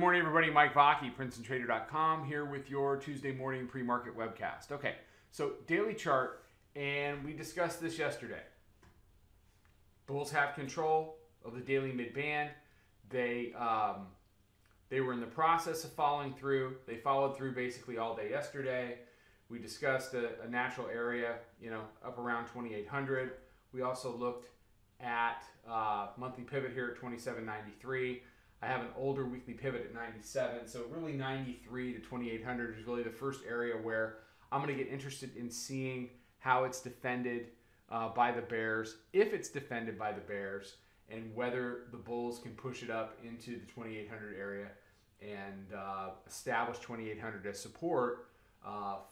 morning, everybody. Mike Vacchi, Princetontrader.com, here with your Tuesday morning pre-market webcast. Okay, so daily chart, and we discussed this yesterday. Bulls have control of the daily mid-band. They were in the process of following through. They followed through basically all day yesterday. We discussed a natural area, up around 2,800. We also looked at monthly pivot here at 27.93. I have an older weekly pivot at 97, so really 93 to 2,800 is really the first area where I'm going to get interested in seeing how it's defended by the bears, if it's defended by the bears, and whether the bulls can push it up into the 2,800 area and establish 2,800 as support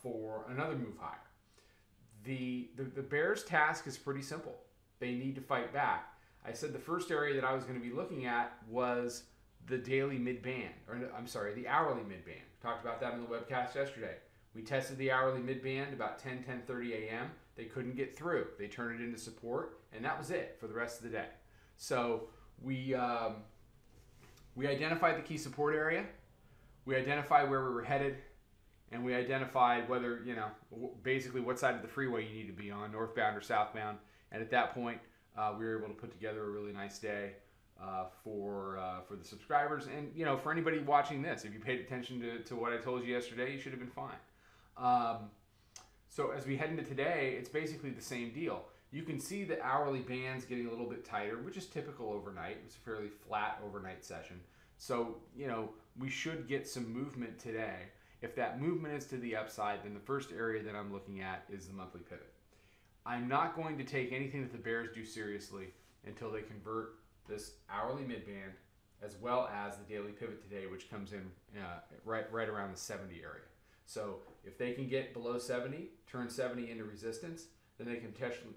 for another move higher. The bears' task is pretty simple. They need to fight back. I said the first area that I was going to be looking at was the daily mid-band, or I'm sorry, the hourly mid-band. Talked about that in the webcast yesterday. We tested the hourly mid-band about 10:30 a.m. They couldn't get through. They turned it into support, and that was it for the rest of the day. So we identified the key support area. We identified where we were headed, and we identified whether, basically what side of the freeway you need to be on, northbound or southbound. And at that point, we were able to put together a really nice day for the subscribers, and for anybody watching this. If you paid attention to what I told you yesterday, you should have been fine. So as we head into today, it's basically the same deal. You can see the hourly bands getting a little bit tighter, which is typical overnight. It was a fairly flat overnight session. So we should get some movement today. If that movement is to the upside, then the first area that I'm looking at is the monthly pivot. I'm not going to take anything that the bears do seriously until they convert this hourly midband, as well as the daily pivot today, which comes in right around the 70 area. So if they can get below 70, turn 70 into resistance, then they can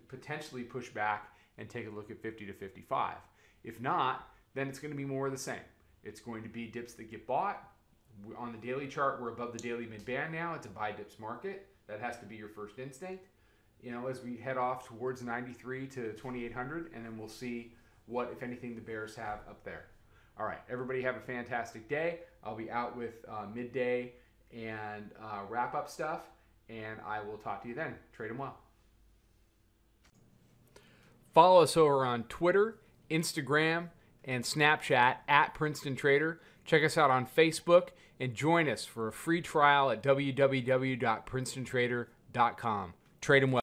potentially push back and take a look at 50 to 55. If not, then it's going to be more of the same. It's going to be dips that get bought. On the daily chart, we're above the daily mid-band now. It's a buy dips market. That has to be your first instinct. As we head off towards 93 to 2,800, and then we'll see what, if anything, the bears have up there. All right, everybody have a fantastic day. I'll be out with midday and wrap-up stuff, and I will talk to you then. Trade them well. Follow us over on Twitter, Instagram, and Snapchat at Princeton Trader. Check us out on Facebook, and join us for a free trial at www.princetontrader.com. Trade them well.